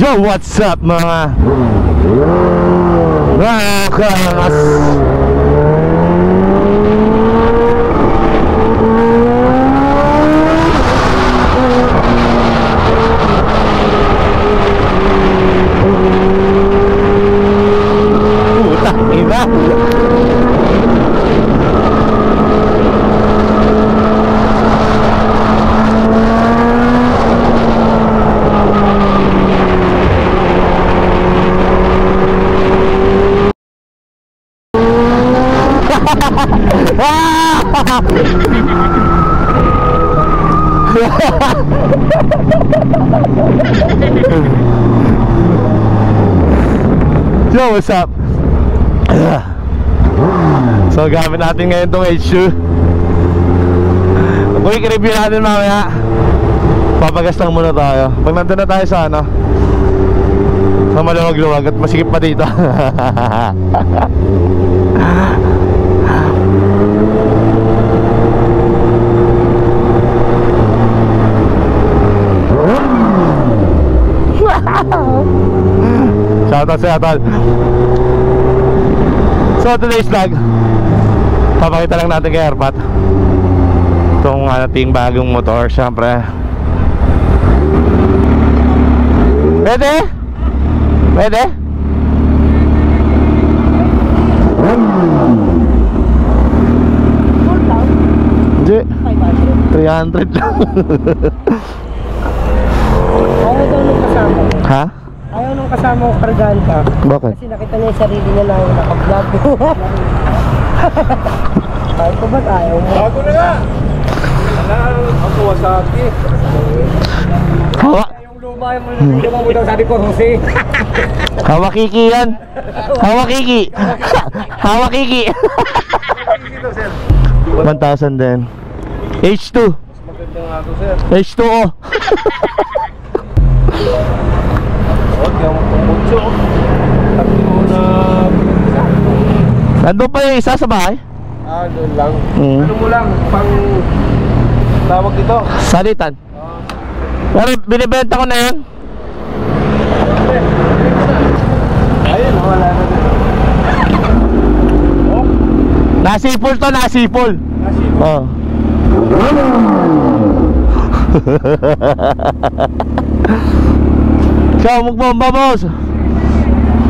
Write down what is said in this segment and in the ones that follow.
Yo, what's up mga kas? Puta, iba. Yo, what's up? So gamit natin ngayon itong H2. Quick review natin mamaya. Papagas lang muna tayo. Pag nandun na tayo sa ano, sa maluwag-luwag at masikip pa dito. Shoutout sa Atol. So today's vlog, papakita lang natin kay Airpat itong ating bagong motor. Siyempre pwede? Pwede? Hindi, 300 lang. Ayaw daw nung kasama. Ha? Ayaw nung kasama ko kargaan ka. Bakit? Kasi nakita niya yung sarili niya na yung naka-vlog. Ayaw ko ba't ayaw mo? Bago na nga! Ang Kawasaki. Hawa, Yung luma mo daw sabi ko, Jose. hawakiki yan. Hawakiki. Hawakiki. 1,000 din. H2. Maganda nga ito, sir. H2O. Huwag yung pumutso. Tatlo na... Nandun pa yung isa sa bahay? Doon lang. Mm. Ano mo lang, pang... Tawag dito. Salitan. Pero binibenta ko na yan. Ayun, wala na din. Oh, Nasipol to, nasipol. kasi Oh. Siya, magbomba boss.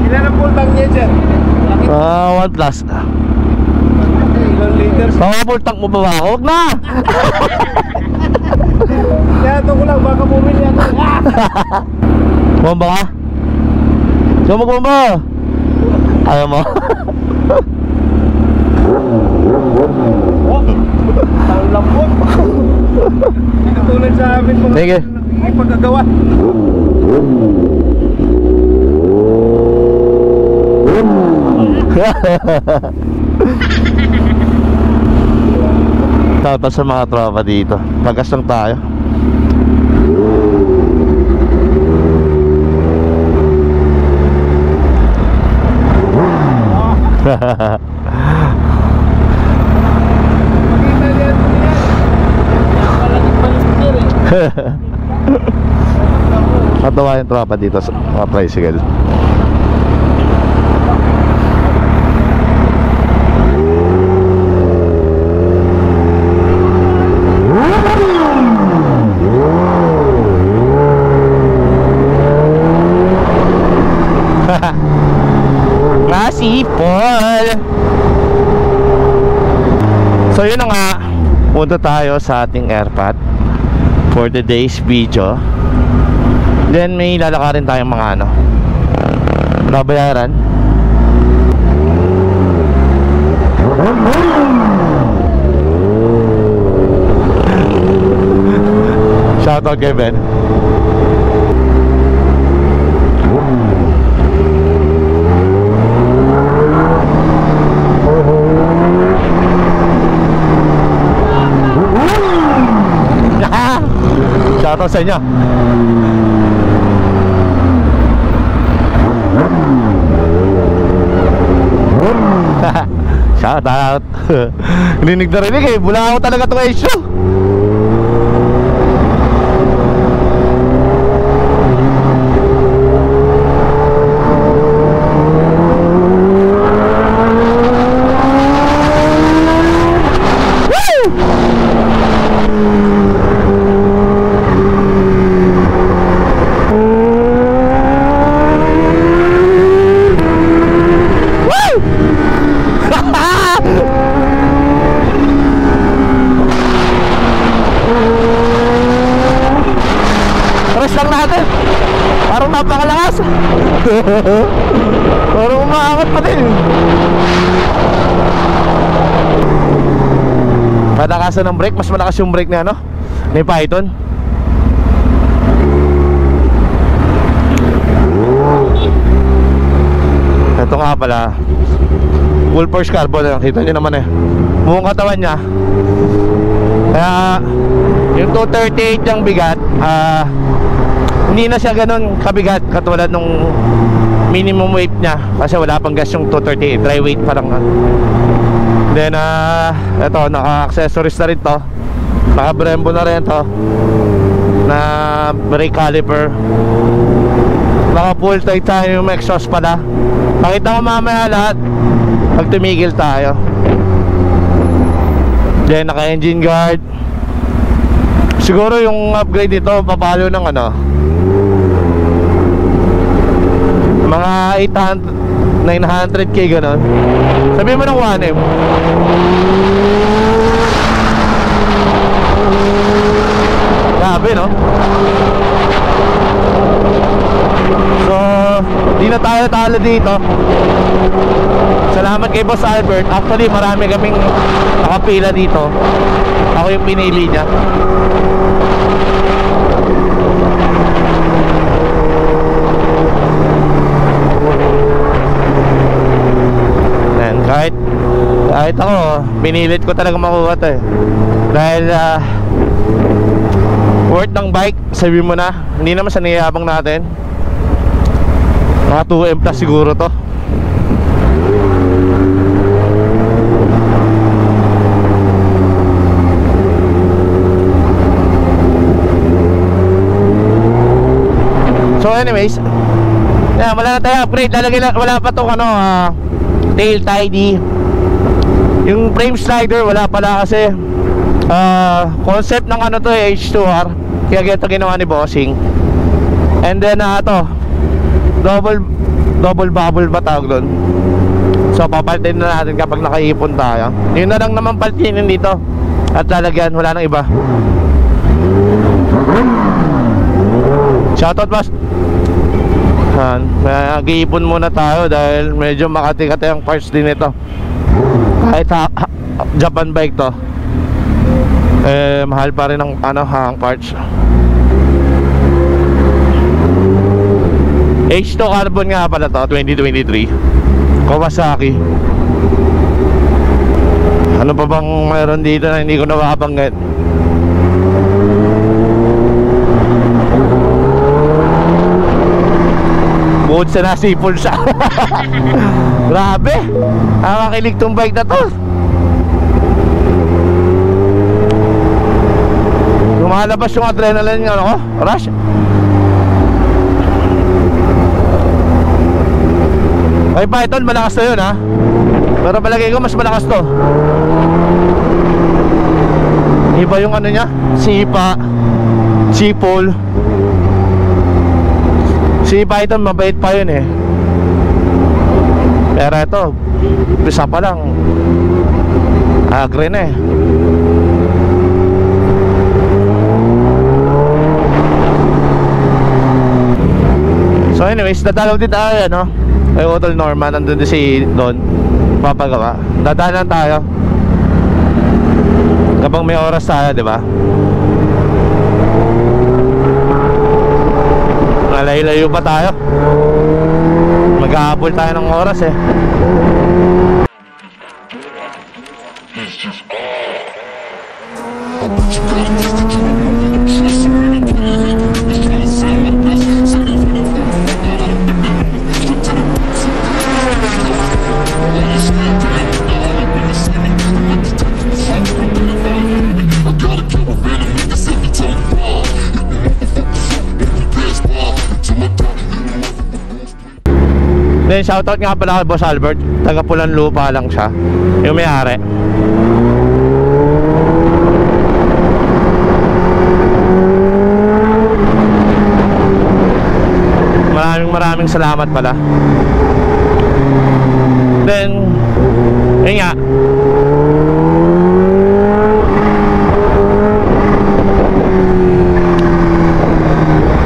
ilan ang full tank niya, sir? 1 plus. Ilang liters? Mga full tank mo ba ba? Huwag na. Kaya ito ko lang, baka bumili ako. Bomba ka? Siya, magbomba. Ayaw mo. Ang lambot. Hindi tulad sa amin mga Sige. ipagkagawa. Tapos sa mga tropa dito, pagas lang tayo. Makita niyan po yan. Palagit sir eh. Matawa yung tropa dito sa mga tricycle. Nasipol. So yun na nga, punta tayo sa ating Airpat for the day's video. Then may lalakarin tayong mga ano, babayaran. Shoutout kay Ben. Shoutout sa inyo. Shoutout. Rinig na rinig eh. Bula ako talaga itong issue. Parang napakalakas. Parang umaangat pa din. Palakasan ng brake, mas malakas yung brake na ano ni Python. Ito nga pala, full force carbon. Kita nyo naman eh, buong katawan niya. Kaya yung 238 yung bigat, hindi na siya ganun kabigat katulad nung minimum weight niya, kasi wala pang gas yung 238, dry weight pa lang. Then ito, naka-accessories na rin to, naka-Brembo na rin to na brake caliper, naka full titanium exhaust pala. Pakita ko mamaya lahat pag tumigil tayo. Then naka engine guard. Siguro yung upgrade dito papalo ng ano, mga 800, 900k ganon. Sabihin mo ng 1M. Grabe no. So di na tayo talo dito. Salamat kay Boss Albert. Actually marami kaming nakapila dito. Ako yung pinili niya. And kahit ako, pinilit ko talaga makuha to eh. Dahil worth ng bike, sabi mo na. Hindi naman sa niyabang natin. Mga 2M plus siguro to. So anyways, yan, wala na tayo upgrade. Wala pa tong ano, tail tidy. Yung frame slider wala pala kasi concept ng ano to eh, H2R. Kaya ganito ginawa ni Bossing. And then to double bubble ba tawag doon? So papalitin na natin kapag nakaipon tayo. Yun na lang naman palitinin dito. At lalagyan, wala nang iba. Shoutout boss. Nag-iipon muna tayo dahil medyo makati-kati ang parts din ito. Kahit Japan bike to, mahal pa rin ang ang parts. H2 carbon nga pala to, 2023 Kawasaki. Ano pa bang mayroon dito na hindi ko nababanggit? Bukod sa nasipol siya. Grabe, nakakilig tong bike na to. Lumalabas yung adrenaline nga ako, rush. Ay Python, malakas na yun ha. Pero palagay ko mas malakas to. Iba yung ano niya, sipa, sipol. Si Python mabait pa yun eh. Pero ito, bisa pa lang, agre na eh. So anyways, dadalaw din tayo no? Ay Hotel Norman, nandun din si Don papagawa. Dadalan tayo kapag may oras tayo, di ba? Malayo-layo pa tayo. Mag-aabol tayo ng oras eh. Then shoutout nga pala kay Boss Albert, taga Pulan Lupa lang siya, yung may-ari. Maraming salamat pala. Then yun nga,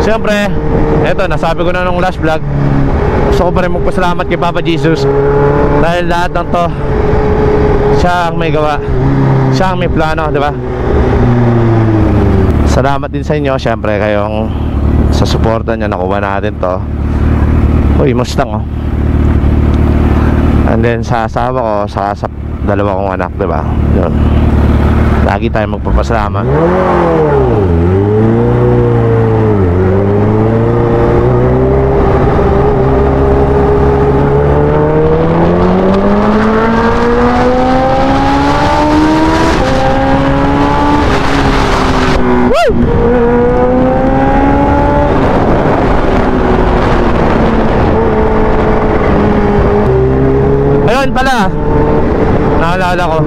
siyempre eto, nasabi ko na nung last vlog, gusto ko pa rin magpasalamat kay Papa Jesus dahil lahat ng to siya ang may gawa, siya ang may plano, di ba? Salamat din sa inyo, syempre kayong sa suporta niya, nakuha natin to. Uy, Mustang, oh. And then sa asawa ko, sa dalawa kong anak, di ba? Yun, lagi tayong magpapasalamat. Ayun pala, naalala ko,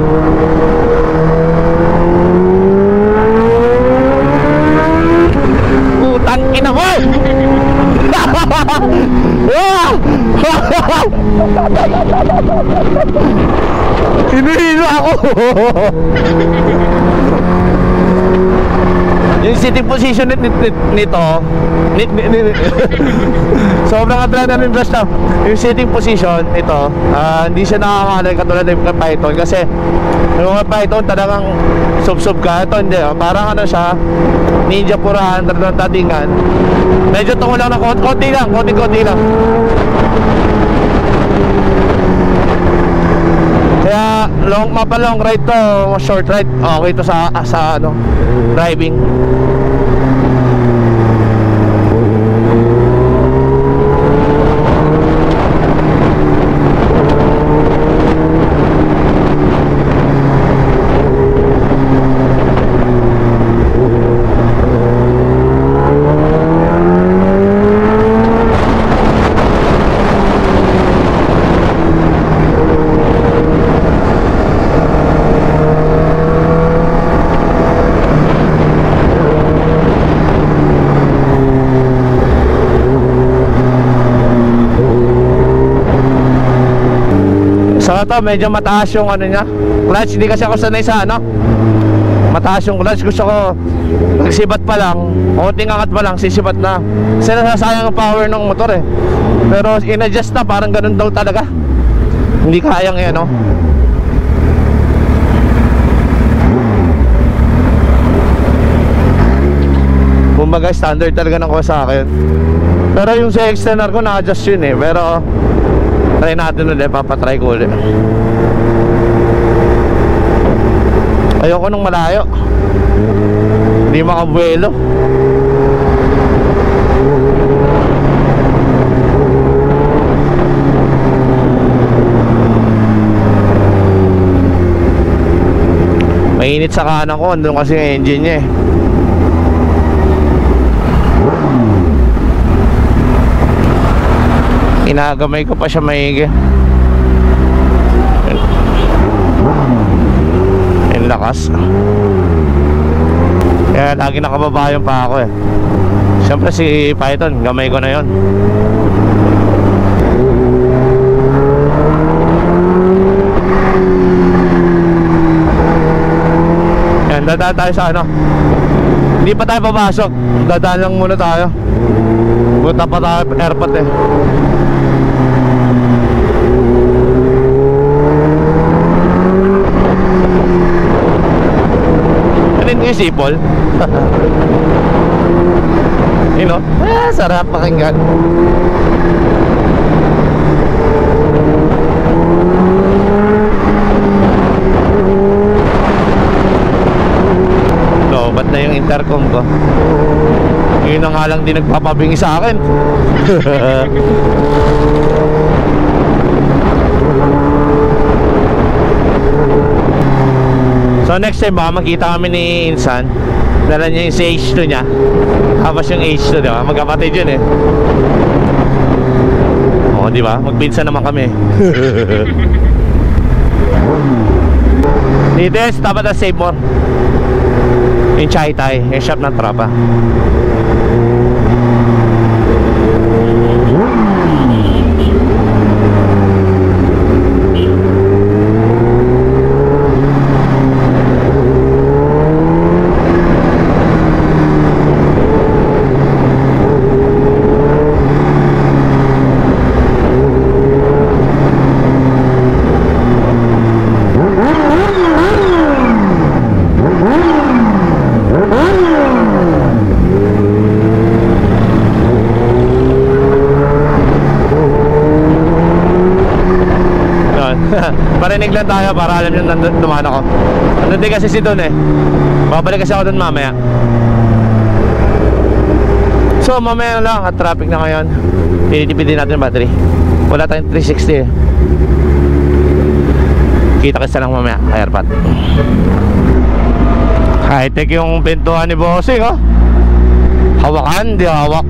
putang ina mo! Hinihilo ako. Yung sitting position nito sobrang adrenaline rush na. Yung sitting position nito, hindi siya nakakalay katulad ng Python. Kasi yung Python talagang sub-sub ka. Ito hindi, parang ano siya, Ninja 400 ng datingan. Medyo tungo lang na konti lang, konti lang. Kaya long ride to, short ride, okay to sa ano, driving. Saka to, medyo mataas yung ano niya, clutch. Hindi kasi ako sanay sa ano, mataas yung clutch. Gusto ko nagsibat pa lang, konting angat pa lang, sisibat na. Kasi nasasayang ang power ng motor eh. Pero in-adjust na, parang ganun daw talaga. Hindi kayang yan, no? Kumbaga standard talaga ng Kawasaki. Pero yung sa external ko, na-adjust yun eh. Pero try natin ulit, papatry ko ulit. Ayoko nung malayo, hindi makabuelo. Mainit sa kanan ko, andun kasi yung engine niya eh. Inagamay ko pa siya maigi. Yung lakas. Kaya lagi nakababayan pa ako eh. Siyempre si Python, gamay ko na yon. Yan, dadaan tayo sa ano. Hindi pa tayo papasok, dadaan lang muna tayo. Punta pa tayo airport eh. Ano yung sipol? You know? Sarap pakinggan. No, ba't na yung intercom ko? Yun na nga lang din nagpapabingi sa akin. So next time baka makita kami ni Insan, dala niya yung CH2 niya, tapos yung H2, diba? Magkapatid yun eh. Oo, diba? Magpinsan naman kami. Dito is tapat na Save More, yung Chai Thai, yung shop ng tropa. Parinig lang tayo para alam nyo nandun dumaan ako. Nandun din kasi si Don eh. Babalik kasi ako dun mamaya. So mamaya lang at traffic na ngayon. Tinitipidin natin yung battery. Wala tayong 360 eh. Kita kita lang mamaya, airpot. High-tech yung pintuan ni Bossing oh. Hawakan, di hawak.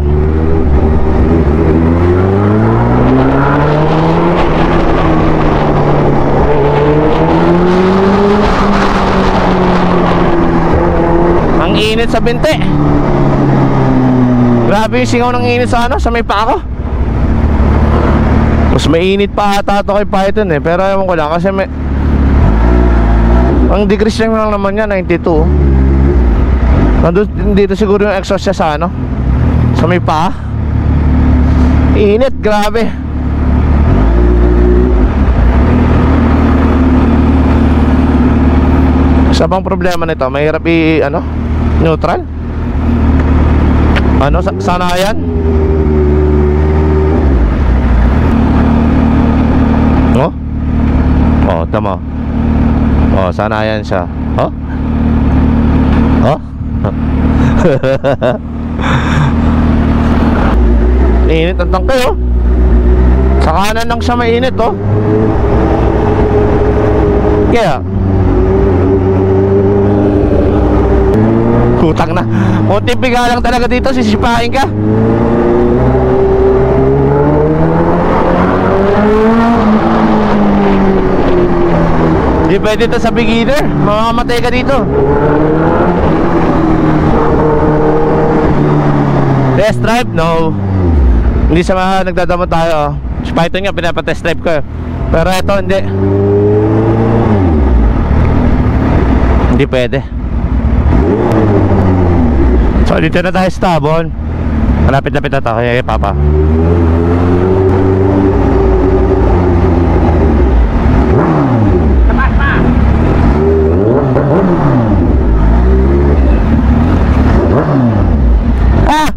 Ang init sa binte. Grabe yung singaw ng init sa ano, sa may paa ko. Mas mainit pa ata ito kay Python eh. Pero ewan ko lang kasi may... Ang degrees lang naman niya, 92. Nandun dito siguro yung exhaust niya sa ano, sa may paa. Init, grabe. Isa bang problema nito? Mahirap ano? Neutral? Ano? Sana yan? Oh? Oh, tama. Oh, sana yan siya. Oh? Oh? Init ang tangke oh. Sa kanan lang siya mainit oh. Kaya Putang na. Kunting biga lang talaga dito, sisipain ka. Hindi pwede ito sa beginner. Mamamatay ka dito. Test drive? No. Hindi sa nagdadamo tayo. Si Python nga pinapatest drive ko. Pero ito hindi. Hindi pwede. So dito na tayo sa Tabon. Malapit-lapit na tayo kay Papa. Ah!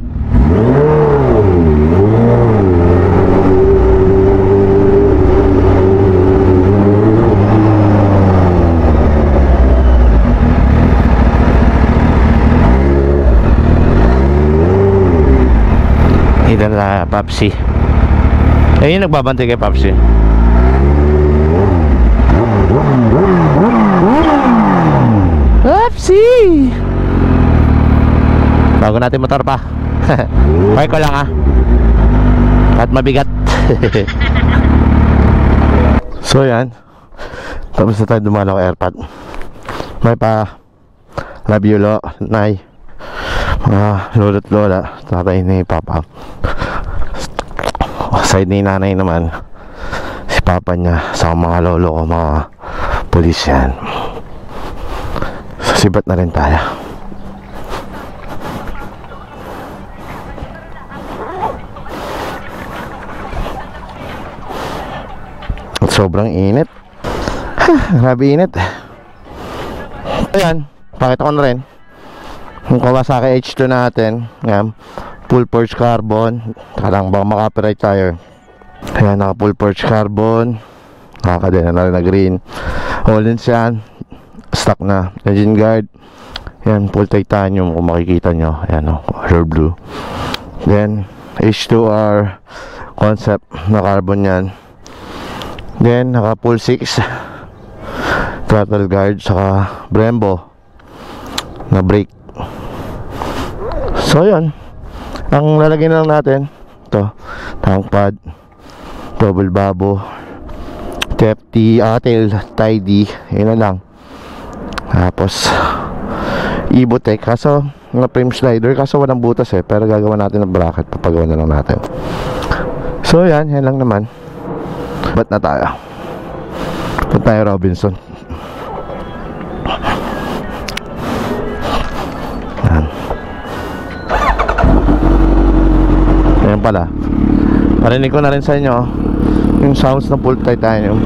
Dito na Papsi. Ayun yung nagbabantay kay Papsi. Papsi! Bago natin motor pa. Park ko lang ah. At mabigat. So yan. Tapos na tayo dumalaw kay AirPod. May pa love you lo, Nay. Mga lolo't lola, tatay ni Papa. Side ni nanay naman, si Papa niya, sa mga lolo ko, mga pulis yan. So sibat na rin tayo. At sobrang init. Grabe init. Ayan, pakita ko na rin yung Kawasaki H2 natin. Ayan, full forged carbon. Talang baka maka-copyright tayo. Ayan, naka full forged carbon. Nakakadena na rin na green. All-ins yan. Stock na. Engine guard. Ayan, full titanium kung makikita nyo. Ayan o, color blue. Then H2R concept na carbon yan. Then naka full 6 throttle guard. Saka Brembo na brake. So yun, ang lalagyan na lang natin ito, tank pad, double babo, TFT, tail tidy, yun na lang. Tapos Ibotech, kaso na frame slider, kaso walang butas eh, pero gagawa natin ng bracket, papagawa na lang natin. So yan lang naman. Ba't na tayo? Ba't tayo Robinson? Yan. Ayan pala, parinig ko na rin sa inyo yung sounds ng full titanium.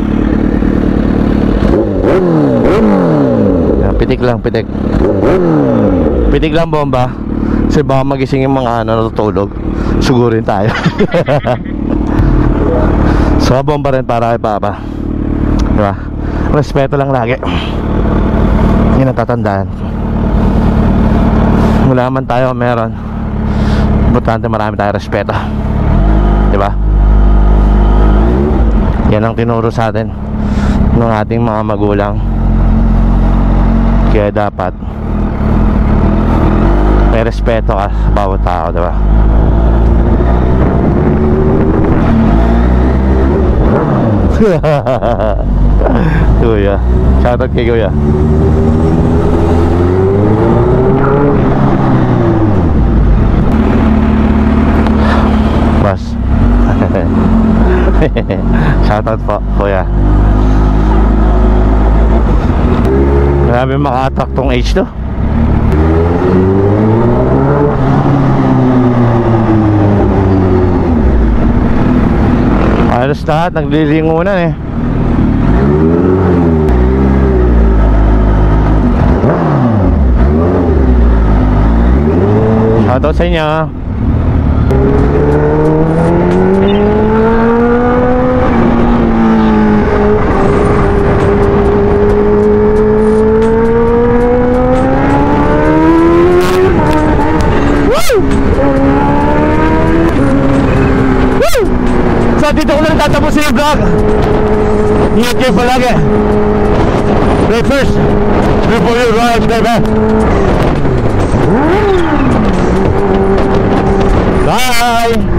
Ayan, pitik lang, pitik. Pitik lang bomba. Kasi baka magising yung mga natutulog. Sugurin tayo. So bomba rin para kay Papa, diba? Respeto lang lagi. Yun ang tatandaan. Wala man tayo, meron. Importante marami tayo respeto. Diba? Yan ang tinuro sa atin ng ating mga magulang. Kaya dapat may respeto ka sa bawat tao, diba? Kuya, shoutout kay Kuya. Boss. Shoutout po, Kuya. Grabe maka-attract tong age to. Halos lahat naglilingunan eh. Shoutout sa inyo. So dito ko na tatapusin yung vlog. Ingat kayo palagi. Pray first before you ride, baby. Bye.